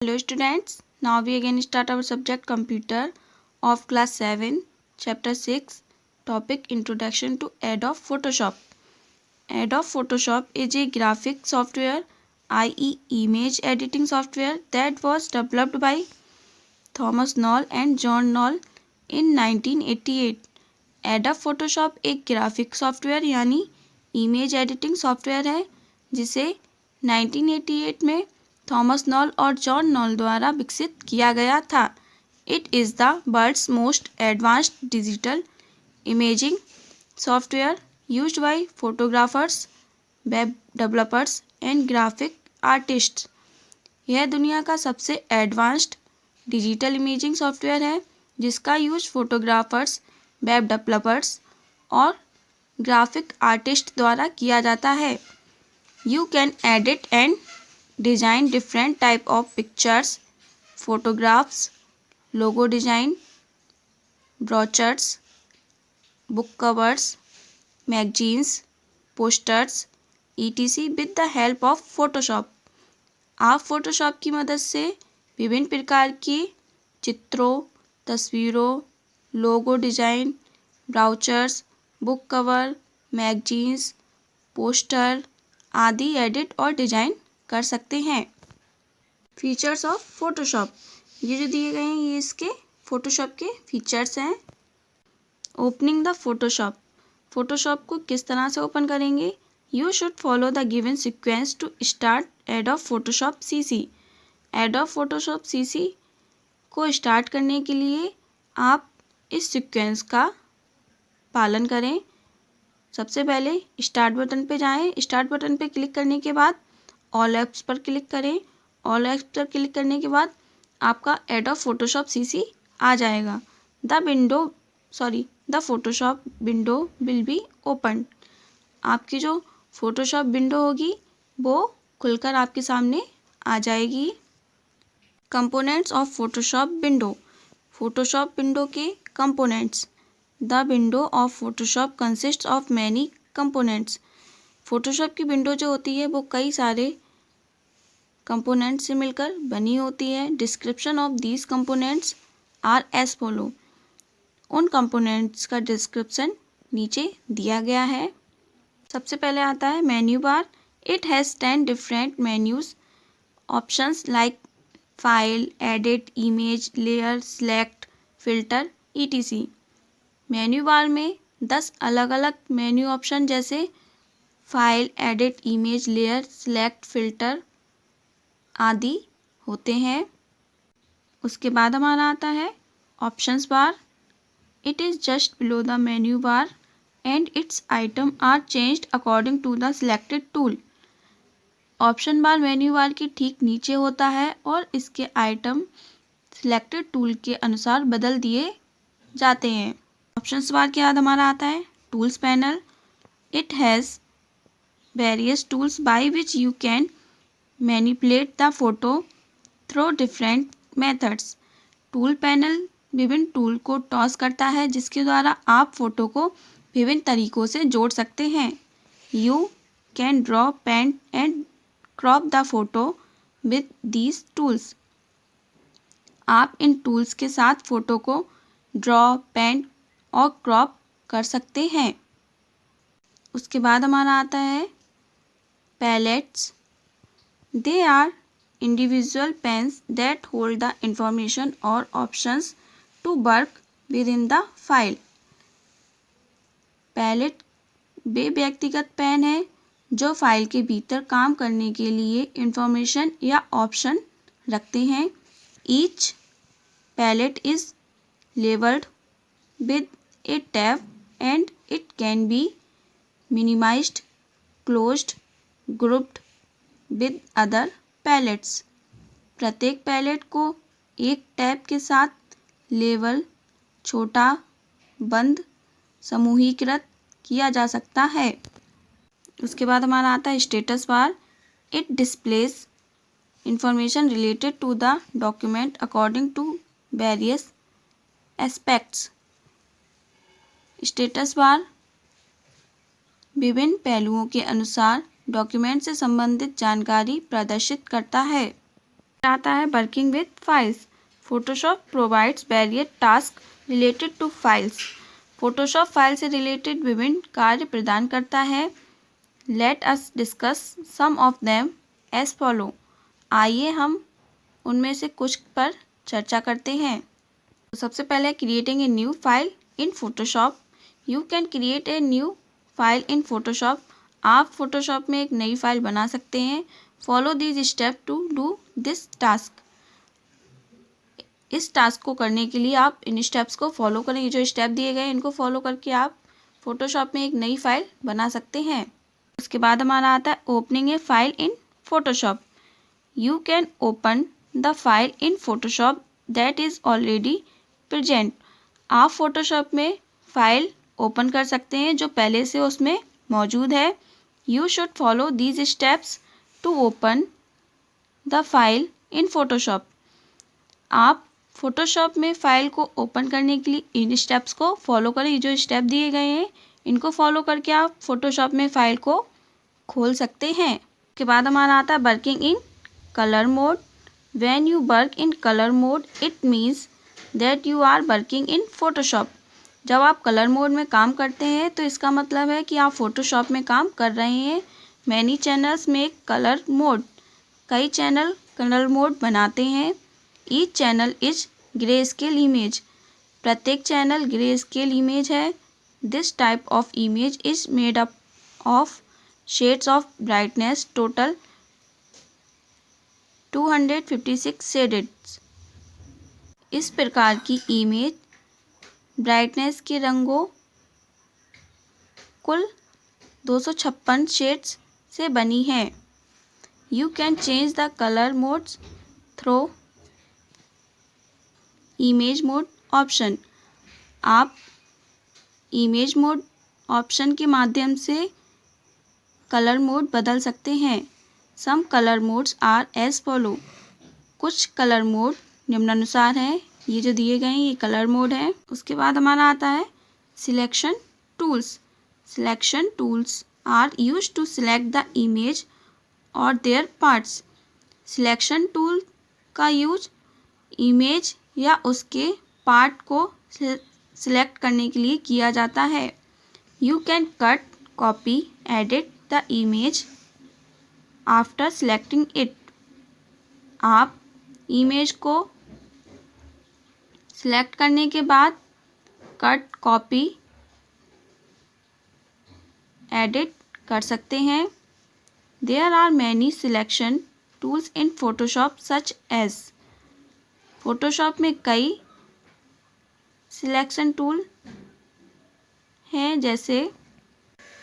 Hello students, now we again start our subject computer of class 7, chapter 6, topic introduction to Adobe Photoshop. Adobe Photoshop is a graphic software, i.e. image editing software that was developed by Thomas Knoll and John Knoll in 1988. Adobe Photoshop एक graphic software यानी image editing software है जिसे 1988 में Thomas Knoll और John Knoll द्वारा विकसित किया गया था। It is the world's most advanced digital imaging software used by photographers, web developers and graphic artists. यह दुनिया का सबसे एडवांस्ड डिजिटल इमेजिंग सॉफ्टवेयर है जिसका यूज फोटोग्राफर्स, वेब डेवलपर्स और ग्राफिक आर्टिस्ट द्वारा किया जाता है। You can edit and design different type of pictures, photographs, logo design, brochures, book covers, magazines, posters etc with the help of Photoshop. आप Photoshop की मदद से विभिन्न प्रकार के चित्रों, तस्वीरों, logo design, brochures, book cover, magazines, poster आदि एडिट और डिज़ाइन कर सकते हैं। फीचर्स ऑफ फोटोशॉप, ये जो दिए गए हैं ये इसके फोटोशॉप के फीचर्स हैं। ओपनिंग द फोटोशॉप, फोटोशॉप को किस तरह से ओपन करेंगे। You should follow the given sequence to start Adobe Photoshop CC. Adobe Photoshop CC को स्टार्ट करने के लिए आप इस सीक्वेंस का पालन करें। सबसे पहले स्टार्ट बटन पे जाएं। स्टार्ट बटन पे क्लिक करने के बाद ऑल ऐप्स पर क्लिक करें। ऑल ऐप्स पर क्लिक करने के बाद आपका एडोब फोटोशॉप सीसी आ जाएगा। The Photoshop window will be open. आपकी जो फोटोशॉप विंडो होगी वो खुलकर आपके सामने आ जाएगी। Components of Photoshop window, Photoshop window के components. The window of Photoshop consist of many components. Photoshop की विंडो जो होती है वो कई सारे कंपोनेंट्स से मिलकर बनी होती है। Description of these components are as follow. उन कंपोनेंट्स का डिस्क्रिप्शन नीचे दिया गया है। सबसे पहले आता है menu bar. It has 10 different menus options like file, edit, image, layer, select, filter etc। Menu bar में 10 अलग अलग मेन्यू ऑप्शन जैसे file, edit, image, layer, select, filter आदि होते हैं। उसके बाद हमारा आता है options bar. It is just below the menu bar and its items are changed according to the selected tool. Option bar menu bar के ठीक नीचे होता है और इसके आइटम सिलेक्टेड टूल के अनुसार बदल दिए जाते हैं। ऑप्शंस बार के बाद हमारा आता है tools panel. It has various tools by which you can manipulate the photo through different methods. Tool panel विभिन्न टूल को टॉस करता है जिसके द्वारा आप फोटो को विभिन्न तरीकों से जोड़ सकते हैं। You can draw, paint and crop the photo with these tools. आप इन टूल्स के साथ फोटो को ड्रॉ, पेंट और क्रॉप कर सकते हैं। उसके बाद हमारा आता है palettes. They are individual pens that hold the information or options to work within the file। Palette वे व्यक्तिगत पेन है जो फाइल के भीतर काम करने के लिए इंफॉर्मेशन या ऑप्शन रखते हैं। Each palette is labelled with a tab and it can be minimised, closed, grouped with other palettes. प्रत्येक पैलेट को एक टैब के साथ लेबल, छोटा, बंद, समूहीकृत किया जा सकता है। उसके बाद हमारा आता है status bar. It displays information related to the document according to various aspects. Status bar विभिन्न पहलुओं के अनुसार डॉक्यूमेंट से संबंधित जानकारी प्रदर्शित करता है। आता है working with files. Photoshop provides various task related to files. Photoshop file से रिलेटेड विभिन्न कार्य प्रदान करता है। Let us discuss some of them as follow. आइए हम उनमें से कुछ पर चर्चा करते हैं। तो सबसे पहले creating a new file in Photoshop. You can create a new file in Photoshop. आप फोटोशॉप में एक नई फाइल बना सकते हैं। Follow these step to do this task. इस टास्क को करने के लिए आप इन स्टेप्स को फॉलो करें। ये जो स्टेप दिए गए इनको फॉलो करके आप फोटोशॉप में एक नई फाइल बना सकते हैं। उसके बाद हमारा आता है opening a file in Photoshop. You can open the file in Photoshop that is already present. आप फोटोशॉप में फाइल ओपन कर सकते हैं जो पहले से उसमें मौजूद है। You should follow these steps to open the file in Photoshop. आप फोटोशॉप में फ़ाइल को ओपन करने के लिए इन स्टेप्स को फॉलो करें। ये जो स्टेप दिए गए हैं इनको फॉलो करके आप फोटोशॉप में फ़ाइल को खोल सकते हैं। उसके बाद हमारा आता है working in colour mode. When you work in colour mode it means that you are working in Photoshop. जब आप कलर मोड में काम करते हैं तो इसका मतलब है कि आप फोटोशॉप में काम कर रहे हैं। मैनी चैनल्स में कलर मोड। कई चैनल कलर मोड बनाते हैं। Each channel is grey scale image. प्रत्येक चैनल ग्रे स्केल इमेज है। This type of image is made up of shades of brightness total 256 shades. इस प्रकार की इमेज ब्राइटनेस के रंगों कुल 256 शेड्स से बनी है। You can change the colour modes through image mode option. आप इमेज मोड ऑप्शन के माध्यम से कलर मोड बदल सकते हैं। Some colour modes are as follow. कुछ कलर मोड निम्नानुसार हैं। ये जो दिए गए हैं ये कलर मोड है। उसके बाद हमारा आता है selection tools. Selection tools are used to select the image और देयर पार्ट्स। सिलेक्शन टूल का यूज इमेज या उसके पार्ट को सिलेक्ट करने के लिए किया जाता है। You can cut copy edit the image after selecting it. आप इमेज को सिलेक्ट करने के बाद कट कॉपी एडिट कर सकते हैं। There are many selection tools in Photoshop such as. Photoshop में कई सिलेक्शन टूल हैं जैसे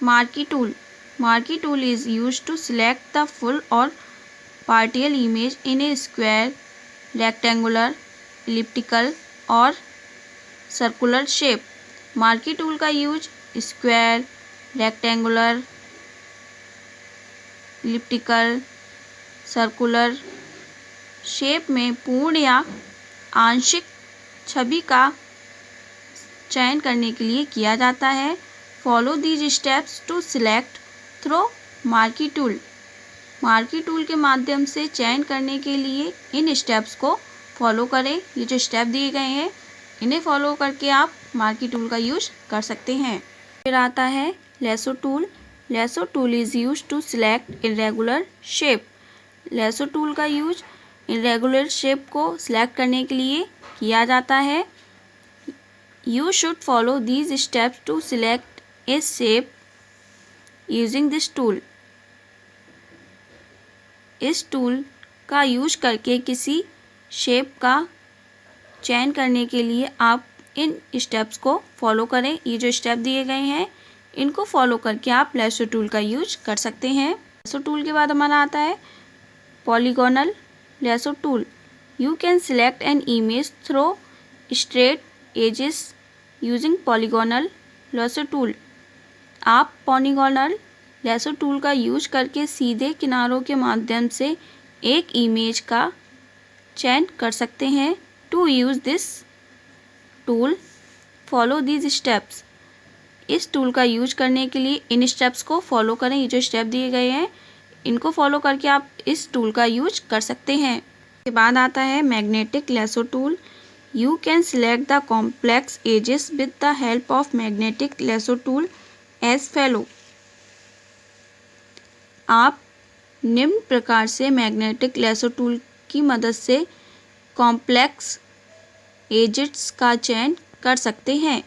marquee tool. Marquee tool is used to select the full और partial image in a square, rectangular, elliptical और circular shape. Marquee tool का use square, rectangular, elliptical, circular shape में पूर्ण या आंशिक छवि का चयन करने के लिए किया जाता है। Follow these steps to select through marquee tool. Marquee tool के माध्यम से चयन करने के लिए इन स्टेप्स को फॉलो करें। ये जो स्टेप दिए गए हैं इन्हें फॉलो करके आप मार्की टूल का यूज कर सकते हैं। फिर आता है lasso tool. Lasso tool is use to select irregular shape. Lasso tool का यूज इरेगुलर शेप को सिलेक्ट करने के लिए किया जाता है। You should follow these steps to select a shape using this tool. इस टूल का यूज करके किसी शेप का चयन करने के लिए आप इन स्टेप्स को फॉलो करें। ये जो स्टेप दिए गए हैं इनको फॉलो करके आप लेसो टूल का यूज कर सकते हैं। लेसो टूल के बाद हमारा आता है polygonal lasso tool. You can select an image through straight edges using polygonal lasso tool. आप पॉलीगोनल लेसो टूल का यूज करके सीधे किनारों के माध्यम से एक इमेज का चयन कर सकते हैं। To use this tool follow these steps. इस टूल का यूज करने के लिए इन स्टेप्स को फॉलो करें। ये जो स्टेप दिए गए हैं इनको फॉलो करके आप इस टूल का यूज कर सकते हैं। के बाद आता है magnetic lasso tool. You can select the complex edges with the help of magnetic lasso tool as follow. आप निम्न प्रकार से मैग्नेटिक लेसो टूल की मदद से कॉम्प्लेक्स एजेस का चयन कर सकते हैं।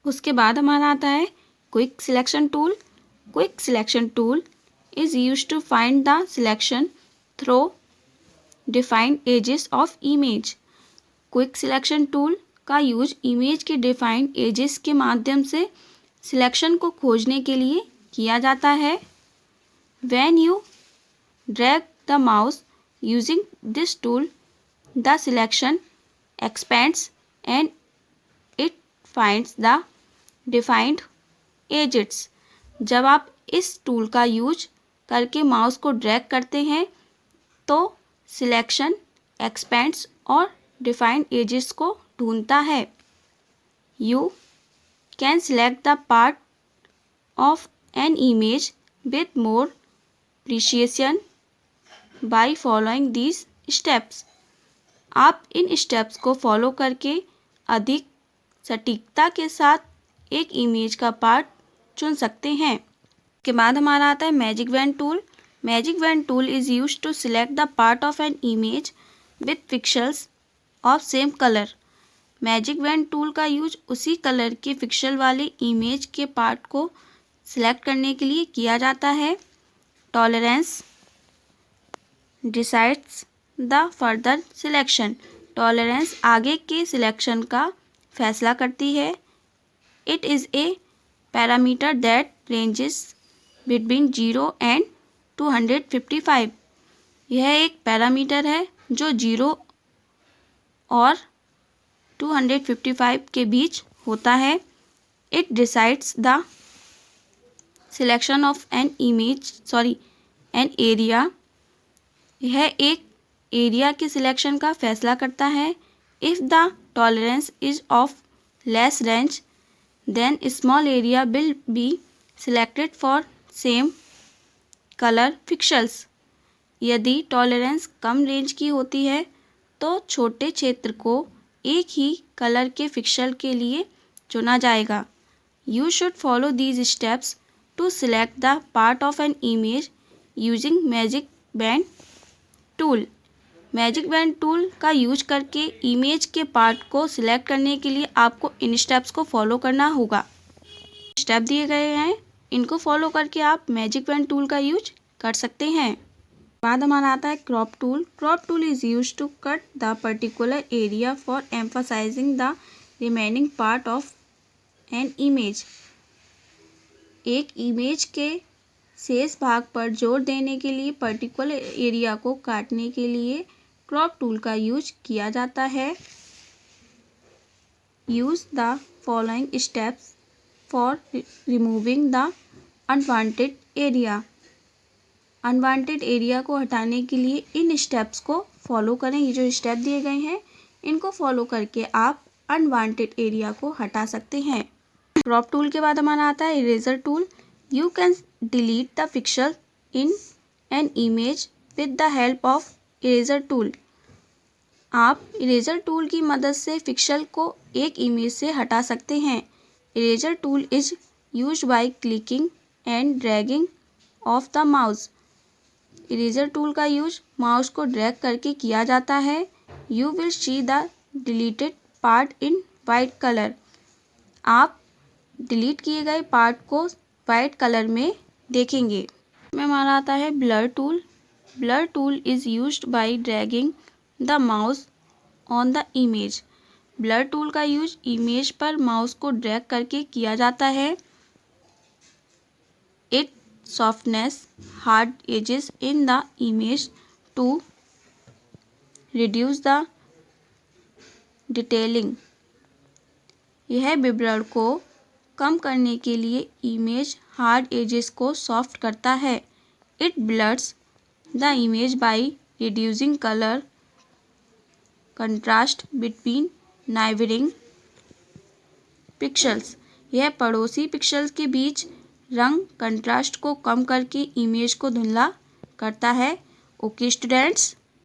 उसके बाद हमारा आता है quick selection tool. Quick selection tool is used to find the selection through defined edges of image. Quick selection tool का यूज इमेज के डिफाइंड एजेस के माध्यम से सिलेक्शन को खोजने के लिए किया जाता है। When you drag the mouse using this tool, the selection expands and it finds the defined edges। जब आप इस टूल का यूज करके माउस को ड्रैग करते हैं तो सिलेक्शन एक्सपेंड्स और डिफाइंड एजेस को ढूंढता है। You can select the part of an image with more precision by following these steps। आप इन स्टेप्स को फॉलो करके अधिक सटीकता के साथ एक इमेज का पार्ट चुन सकते हैं। इसके बाद हमारा आता है magic wand tool. Magic wand tool is used to select the part of an image with pixels of same colour. Magic wand tool का यूज उसी कलर के पिक्सल वाले इमेज के पार्ट को सिलेक्ट करने के लिए किया जाता है। Tolerance decides the further selection. Tolerance आगे के सिलेक्शन का फैसला करती है। It is a parameter that ranges between 0 and 255। यह एक पैरामीटर है जो 0 और 255 के बीच होता है। It decides the selection of an area. यह एक एरिया के सिलेक्शन का फैसला करता है। If the tolerance is of less range then small area will be selected for same colour pixels. यदि टॉलरेंस कम रेंज की होती है तो छोटे क्षेत्र को एक ही कलर के पिक्सल के लिए चुना जाएगा। You should follow these steps to select the part of an image using magic band tool. Magic band tool का यूज करके इमेज के पार्ट को सिलेक्ट करने के लिए आपको इन स्टेप्स को फॉलो करना होगा। स्टेप दिए गए हैं, इनको फॉलो करके आप मैजिक बैंड टूल का यूज कर सकते हैं। बाद हमारा आता है crop tool. Crop tool is use to cut the particular area for emphasizing the remaining part of an image. एक इमेज के शेष भाग पर जोर देने के लिए पर्टिकुलर एरिया को काटने के लिए क्रॉप टूल का यूज किया जाता है। Use the following steps for removing the unwanted area. Unwanted area को हटाने के लिए इन स्टेप्स को फॉलो करें। ये जो स्टेप दिए गए हैं इनको फॉलो करके आप अनवांटेड एरिया को हटा सकते हैं। क्रॉप टूल के बाद हमारा आता है eraser tool. You can delete the pixel in an image with the help of eraser tool. आप इरेजर टूल की मदद से पिक्सल को एक इमेज से हटा सकते हैं। Eraser tool is used by clicking and dragging of the mouse. Eraser tool का यूज माउस को ड्रैग करके किया जाता है। You will see the deleted part in white colour. आप डिलीट किए गए पार्ट को वाइट कलर में देखेंगे। में हमारा आता है blur tool. Blur tool is used by dragging the mouse on the image. Blur tool का यूज इमेज पर माउस को ड्रैग करके किया जाता है। It softness hard edges in the image to reduce the detailing. यह विवरण को कम करने के लिए इमेज हार्ड एजेस को सॉफ्ट करता है। It blurs the image by reducing colour contrast between neighbouring pixels. यह पड़ोसी पिक्सेल्स के बीच रंग कंट्रास्ट को कम करके इमेज को धुंधला करता है। Okay students,